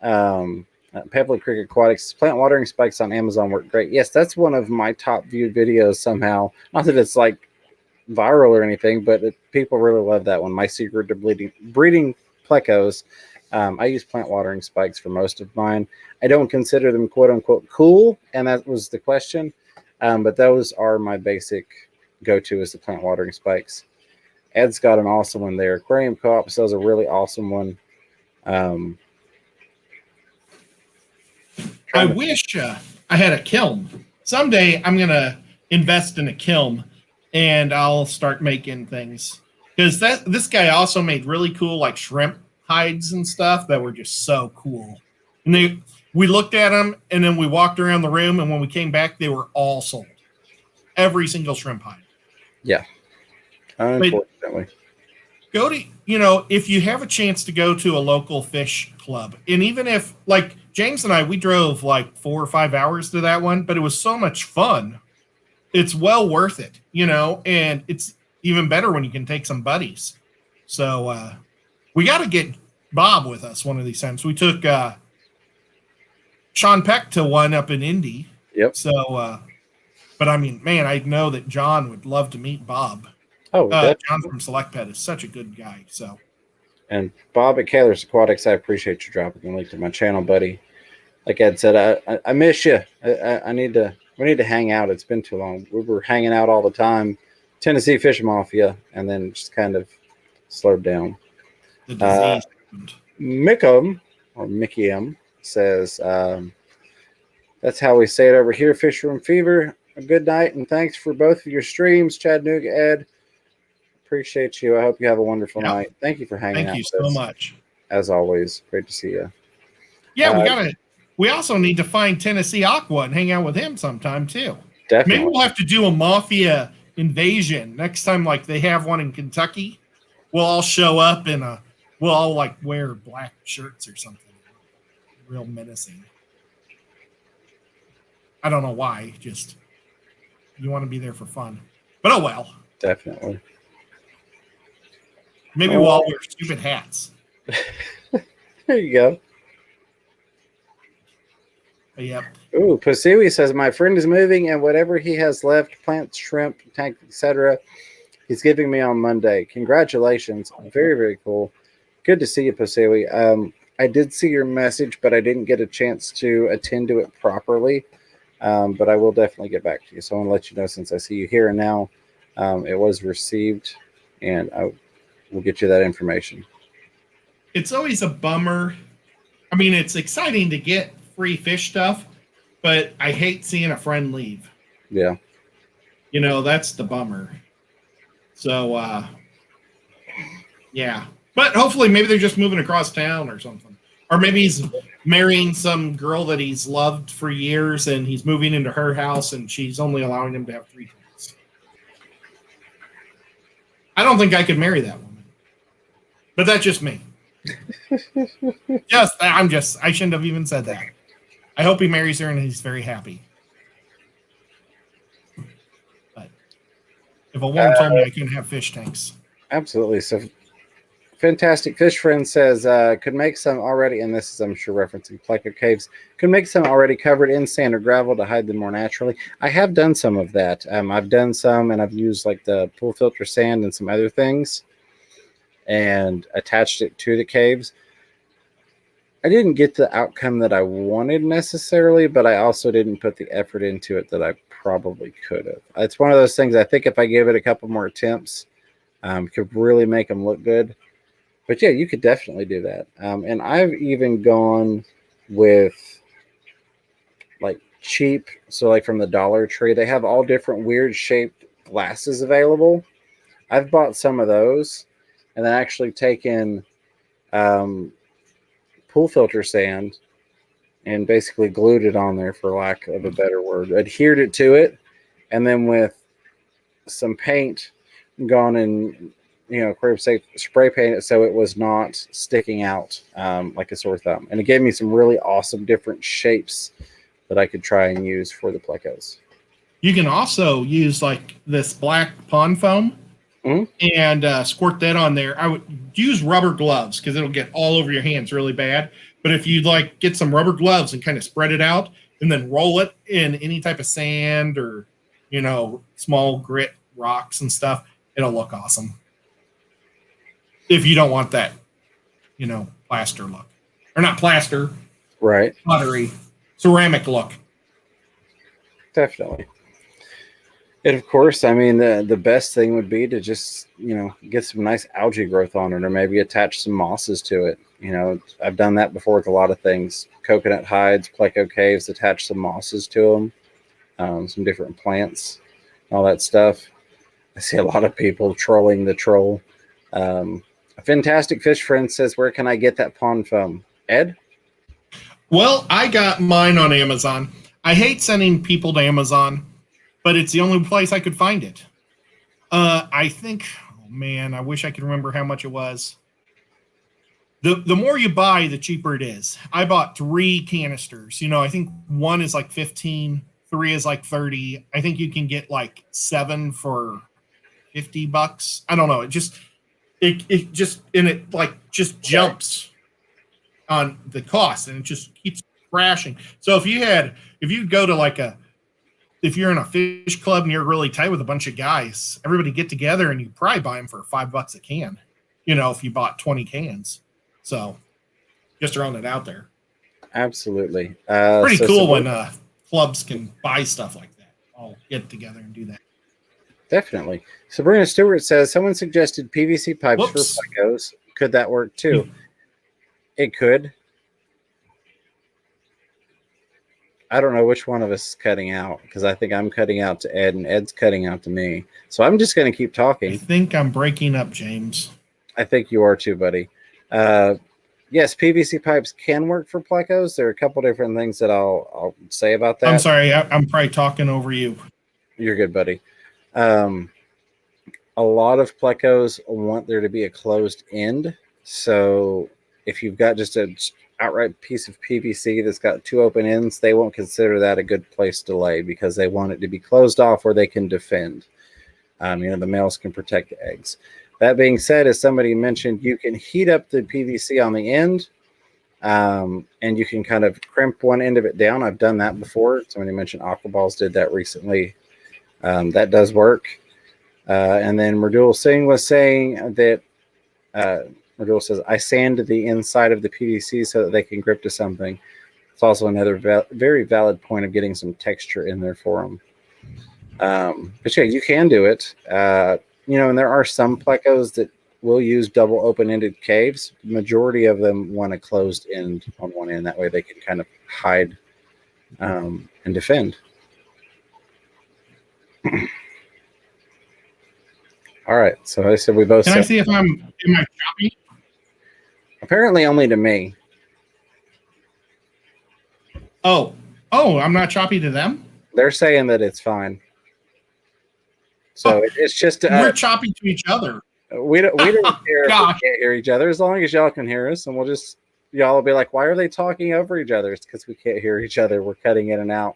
S2: Pebbly Creek Aquatics, plant watering spikes on Amazon work great. Yes, that's one of my top viewed videos somehow. Not that it's like viral or anything, but people really love that one. My secret to breeding plecos. I use plant watering spikes for most of mine. I don't consider them quote unquote cool, and that was the question. But those are my basic go-to, is the plant watering spikes. Ed's got an awesome one there. Aquarium Co-op sells a really awesome one.
S1: I wish I had a kiln. Someday I'm going to invest in a kiln, and I'll start making things. Because this guy also made really cool like shrimp hides and stuff that were just so cool. And we looked at them, and then we walked around the room, and when we came back, they were all sold. Every single shrimp hide.
S2: Yeah. Unfortunately.
S1: Go to, if you have a chance to go to a local fish club, and even if, like, James and I, we drove like 4 or 5 hours to that one, but it was so much fun. It's well worth it, and it's even better when you can take some buddies. So we got to get Bob with us one of these times. We took Sean Peck to one up in Indy.
S2: Yep.
S1: So, but I mean, man, I know that John would love to meet Bob.
S2: Oh,
S1: John from Select Pet is such a good guy. So,
S2: and Bob at Kaler's Aquatics, I appreciate you dropping a link to my channel, buddy. Like Ed said, I miss you. We need to hang out. It's been too long. We were hanging out all the time, Tennessee Fish Mafia, and then just kind of slowed down.
S1: The disease.
S2: Mickham or Mickey M says, that's how we say it over here. Fish Room Fever. A good night and thanks for both of your streams, Chad Noog, Ed. Appreciate you. I hope you have a wonderful night. Thank you for hanging out.
S1: Thank you so much.
S2: As always, great to see you.
S1: Yeah, we also need to find Tennessee Aqua and hang out with him sometime too.
S2: Definitely.
S1: Maybe we'll have to do a mafia invasion next time, like they have one in Kentucky. We'll all show up and we'll all like wear black shirts or something. Real menacing. I don't know why. Just you want to be there for fun. But oh well.
S2: Definitely.
S1: Maybe we'll all wear stupid hats.
S2: There you go.
S1: But yep.
S2: Ooh, Pasui says, my friend is moving and whatever he has left, plants, shrimp, tank, etc., he's giving me on Monday. Congratulations. Very, very cool. Good to see you, Pasui. I did see your message, but I didn't get a chance to attend to it properly. But I will definitely get back to you. So I want to let you know, since I see you here and now, it was received, and I will get you that information.
S1: It's always a bummer. I mean, it's exciting to get free fish stuff, but I hate seeing a friend leave.
S2: Yeah.
S1: That's the bummer. So, yeah. But hopefully maybe they're just moving across town or something. Or maybe he's marrying some girl that he's loved for years and he's moving into her house and she's only allowing him to have 3 kids. I don't think I could marry that woman. But that's just me. I shouldn't have even said that. I hope he marries her and he's very happy. But if a woman told me I couldn't have fish tanks.
S2: Absolutely. So Fantastic Fish Friend says, could make some already, and this is, I'm sure, referencing Pleco Caves, could make some already covered in sand or gravel to hide them more naturally. I have done some of that. I've done some, and I've used like the pool filter sand and some other things and attached it to the caves. I didn't get the outcome that I wanted necessarily, but I also didn't put the effort into it that I probably could have. It's one of those things, I think if I give it a couple more attempts, could really make them look good. But yeah, you could definitely do that. And I've even gone with like cheap, so like from the Dollar Tree, they have all different weird shaped glasses available. I've bought some of those and then actually taken pool filter sand and basically glued it on there, for lack of a better word, adhered it to it, and then with some paint gone and Aquarium Safe spray paint it so it was not sticking out like a sore thumb. And it gave me some really awesome different shapes that I could try and use for the plecos.
S1: You can also use like this black pond foam and squirt that on there. I would use rubber gloves because it'll get all over your hands really bad. But if you like get some rubber gloves and kind of spread it out and then roll it in any type of sand or, small grit rocks and stuff, it'll look awesome. If you don't want that, plaster look. Or not plaster.
S2: Right.
S1: Pottery. Ceramic look.
S2: Definitely. And of course, I mean, the best thing would be to just, get some nice algae growth on it, or maybe attach some mosses to it. I've done that before with a lot of things. Coconut hides, Pleco Caves, attach some mosses to them, some different plants, all that stuff. I see a lot of people trolling the troll. A Fantastic Fish Friend says, where can I get that pond foam? Ed?
S1: Well, I got mine on Amazon. I hate sending people to Amazon, but it's the only place I could find it. I think, oh man, I wish I could remember how much it was. The more you buy, the cheaper it is. I bought 3 canisters. You know, I think one is like 15, 3 is like 30. I think you can get like 7 for $50. I don't know. It just and it like just jumps on the cost and it just keeps crashing. So if you go to like if you're in a fish club and you're really tight with a bunch of guys, everybody get together and you probably buy them for $5 a can. You know, if you bought 20 cans. So just throwing it out there.
S2: Absolutely.
S1: Pretty cool when clubs can buy stuff like that. All get together and do that.
S2: Definitely. Sabrina Stewart says someone suggested PVC pipes for Plecos. Could that work too? It could. I don't know which one of us is cutting out because I think I'm cutting out to Ed and Ed's cutting out to me. So I'm just going to keep talking.
S1: I think I'm breaking up, James.
S2: I think you are too, buddy. Yes, PVC pipes can work for Plecos. There are a couple different things that I'll say about that.
S1: I'm sorry. I'm probably talking over you.
S2: You're good, buddy. A lot of Plecos want there to be a closed end. So if you've got just an outright piece of PVC that's got 2 open ends, they won't consider that a good place to lay because they want it to be closed off where they can defend. You know, the males can protect the eggs. That being said, as somebody mentioned, you can heat up the PVC on the end, and you can kind of crimp one end of it down. I've done that before. Somebody mentioned Aquaballs did that recently. That does work. And then Merdul Singh was saying that Merdul says, I sand the inside of the PVC so that they can grip to something. It's also another very valid point of getting some texture in there for them. But yeah, you can do it. You know, and there are some Plecos that will use double open-ended caves. The majority of them want a closed end on one end. That way they can kind of hide and defend. All right. So I said we both.
S1: Can I see if am I choppy?
S2: Apparently only to me.
S1: Oh, I'm not choppy to them?
S2: They're saying that it's fine. So it's just
S1: we're choppy to each other.
S2: We don't care if we can't hear each other as long as y'all can hear us, and y'all will be like, why are they talking over each other? It's because we can't hear each other. We're cutting in and out.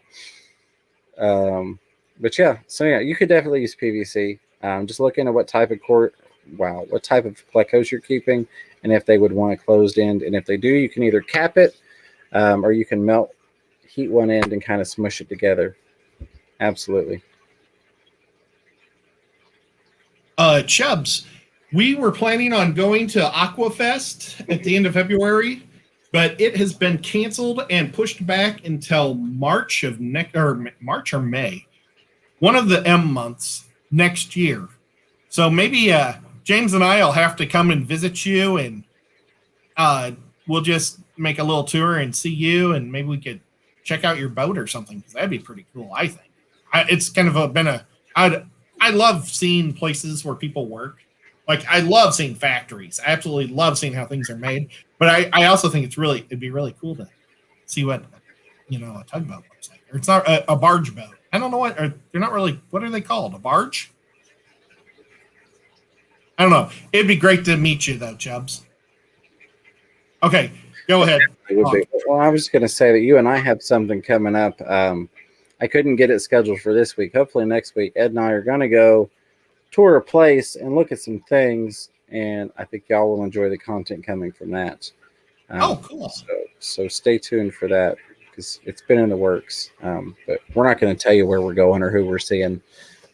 S2: But yeah, so yeah, you could definitely use PVC. Just looking at what type of Plecos you're keeping, and if they would want a closed end. And if they do, you can either cap it, or you can heat one end and kind of smush it together. Absolutely.
S1: Chubbs, we were planning on going to Aquafest at the end of February, but it has been canceled and pushed back until March or May, one of the M months next year. So maybe James and I will have to come and visit you, and we'll just make a little tour and see you, and maybe we could check out your boat or something, because that'd be pretty cool, I think. It's kind of I love seeing places where people work. Like, I love seeing factories. I absolutely love seeing how things are made. But I also think it'd be really cool to see what, a tugboat looks like. Or it's not a barge boat. I don't know they're not really, what are they called? A barge? I don't know. It'd be great to meet you, though, Chubbs. Okay, go ahead.
S2: Well, I was going to say that you and I have something coming up. I couldn't get it scheduled for this week. Hopefully next week, Ed and I are going to go tour a place and look at some things, and I think y'all will enjoy the content coming from that.
S1: Cool.
S2: So stay tuned for that, because it's been in the works. But we're not going to tell you where we're going or who we're seeing.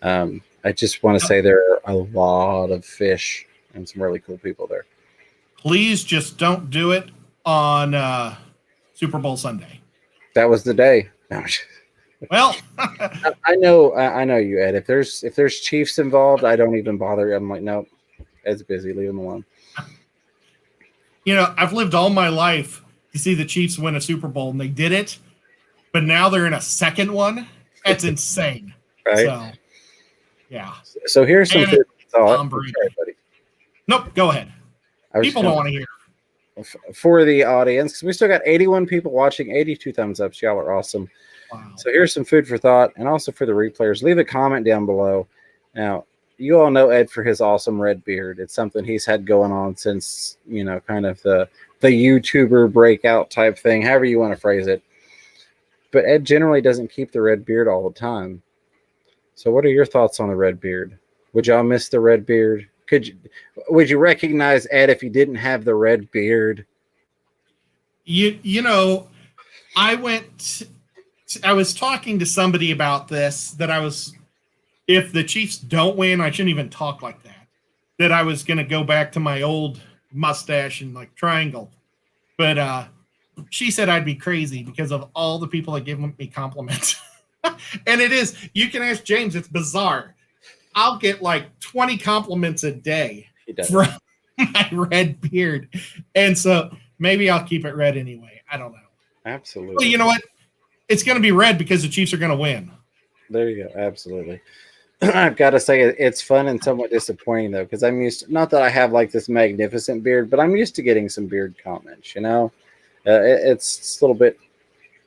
S2: I just want to say there are a lot of fish and some really cool people there. Please just don't do it on Super Bowl Sunday. That was the day. No. Well, I know you, Ed. If there's Chiefs involved, I don't even bother. I'm like, nope, Ed's busy. Leave him alone. I've lived all my life to see the Chiefs win a Super Bowl, and they did it. But now they're in a second one. That's insane. Right? So, yeah. So here's some thought. Sorry, buddy. Nope, go ahead. People don't want to hear. for the audience, because we still got 81 people watching, 82 thumbs ups. Y'all are awesome.
S1: Wow.
S2: So here's some food for thought, and also for the replayers. Leave a comment down below. Now, you all know Ed for his awesome red beard. It's something he's had going on since, kind of the YouTuber breakout type thing, however you want to phrase it. But Ed generally doesn't keep the red beard all the time. So what are your thoughts on the red beard? Would y'all miss the red beard? Would you recognize Ed if you didn't have the red beard?
S1: I was talking to somebody about this, if the Chiefs don't win, I shouldn't even talk like that I was going to go back to my old mustache and like triangle. But she said I'd be crazy because of all the people that give me compliments. And it is, you can ask James, it's bizarre. I'll get like 20 compliments a day from my red beard. And so maybe I'll keep it red anyway. I don't know.
S2: Absolutely.
S1: Well, you know what? It's going to be red because the Chiefs are going to win.
S2: There you go. Absolutely. I've got to say it's fun and somewhat disappointing, though, because I'm used to, not that I have like this magnificent beard, but I'm used to getting some beard comments, it's a little bit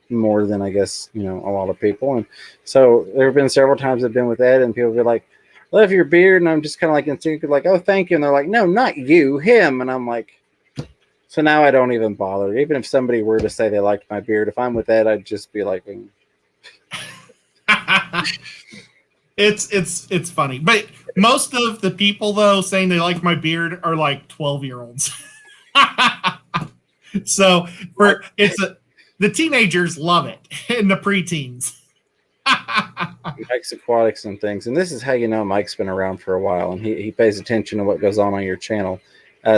S2: more than I guess, a lot of people. And so there have been several times I've been with Ed and people be like, love your beard. And I'm just kind of like instinctively like, oh, thank you. And they're like, no, not you, him. And I'm like, so now I don't even bother. Even if somebody were to say they liked my beard, if I'm with Ed, I'd just be like,
S1: It's funny. But most of the people, though, saying they like my beard are like 12-year-olds. So the teenagers love it and the preteens.
S2: Mike's Aquatics and things. And this is how you know Mike's been around for a while and he pays attention to what goes on your channel.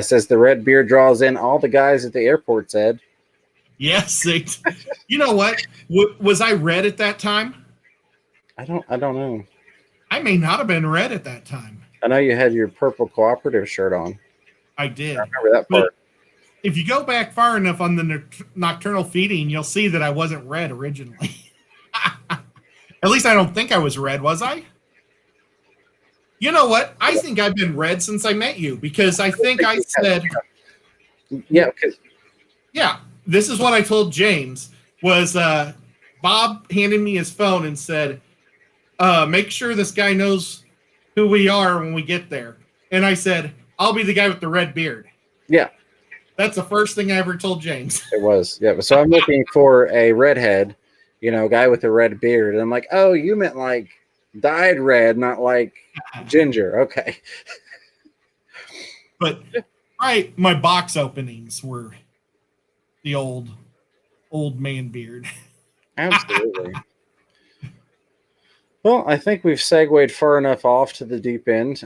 S2: Says the red beard draws in all the guys at the airport, Ed.
S1: Yes. You know what? Was I red at that time?
S2: I don't know.
S1: I may not have been red at that time.
S2: I know you had your purple cooperative shirt on.
S1: I did.
S2: I remember that part.
S1: But if you go back far enough on the nocturnal feeding, you'll see that I wasn't red originally. At least I don't think I was red, was I? You know what? I think I've been red since I met you because I think I said...
S2: Yeah.
S1: Yeah. This is what I told James was Bob handed me his phone and said, make sure this guy knows who we are when we get there. And I said, I'll be the guy with the red beard.
S2: Yeah.
S1: That's the first thing I ever told James.
S2: It was. Yeah. So I'm looking for a redhead, guy with a red beard. And I'm like, oh, you meant like dyed red, not like ginger. Okay.
S1: But my box openings were the old man beard.
S2: Absolutely. Well, I think we've segued far enough off to the deep end.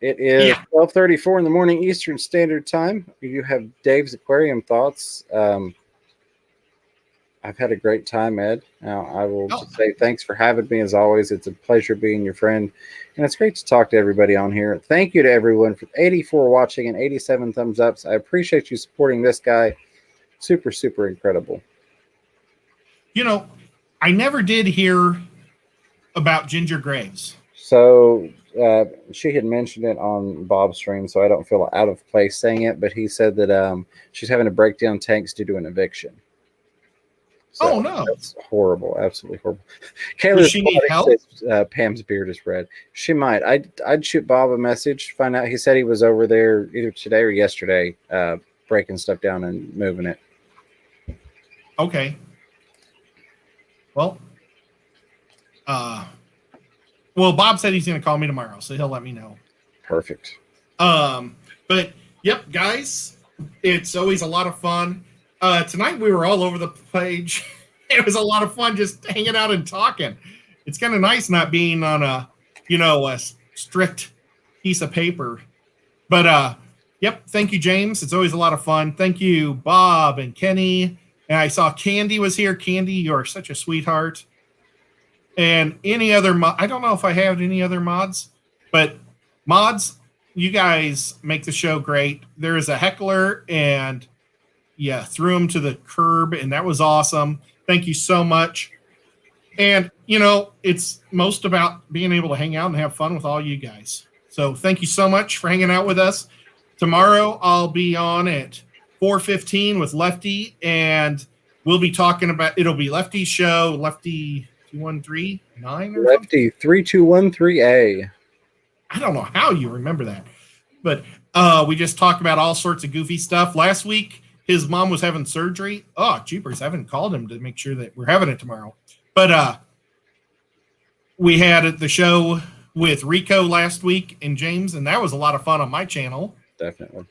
S2: It is 12:34 in the morning Eastern Standard Time. You have Dave's Aquarium thoughts. I've had a great time, Ed. I will just say thanks for having me as always. It's a pleasure being your friend. And it's great to talk to everybody on here. Thank you to everyone for 84 watching and 87 thumbs ups. I appreciate you supporting this guy. Super, super incredible.
S1: I never did hear about Ginger Graves.
S2: So she had mentioned it on Bob's stream, so I don't feel out of place saying it, but he said that she's having to break down tanks due to an eviction. So
S1: no.
S2: That's horrible. Absolutely horrible.
S1: Does she need help?
S2: Says, Pam's beard is red. She might. I'd shoot Bob a message, find out. He said he was over there either today or yesterday breaking stuff down and moving it.
S1: Okay. Well, Bob said he's going to call me tomorrow, so he'll let me know.
S2: Perfect.
S1: But yep, guys, it's always a lot of fun. Tonight we were all over the page. It was a lot of fun just hanging out and talking. It's kind of nice not being on a strict piece of paper. But yep, thank you, James. It's always a lot of fun. Thank you, Bob and Kenny. And I saw Candy was here. Candy, you are such a sweetheart. And any other I don't know if I have any other mods, but mods, you guys make the show great. There is a heckler and threw him to the curb, and that was awesome. Thank you so much. And, it's most about being able to hang out and have fun with all you guys. So thank you so much for hanging out with us. Tomorrow I'll be on at 4:15 with Lefty, and we'll be talking about, it'll be Lefty's show, Lefty 2139 or
S2: Lefty 3213A.
S1: I don't know how you remember that, but we just talked about all sorts of goofy stuff. Last week, his mom was having surgery. Oh, jeepers, I haven't called him to make sure that we're having it tomorrow. But we had the show with Rico last week and James, and that was a lot of fun on my channel.
S2: Definitely.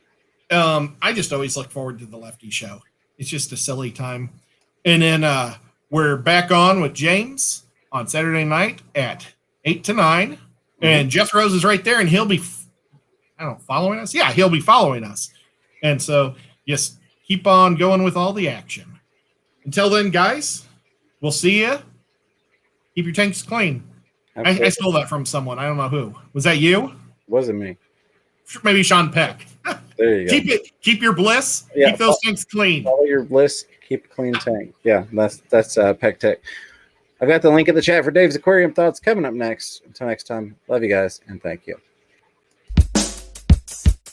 S1: I just always look forward to the Lefty show. It's just a silly time. And then we're back on with James on Saturday night at 8 to 9. Mm-hmm. And Jeff Rose is right there, and he'll be, following us? Yeah, he'll be following us. And so, just keep on going with all the action. Until then, guys, we'll see you. Keep your tanks clean. I stole that from someone. I don't know who. Was that you?
S2: Wasn't me.
S1: Maybe Sean Peck.
S2: There you go.
S1: Keep your bliss.
S2: Yeah,
S1: keep those tanks clean.
S2: Follow your bliss. Keep a clean tank. Yeah, that's Peck Tech. I've got the link in the chat for Dave's Aquarium Thoughts coming up next. Until next time, love you guys and thank you.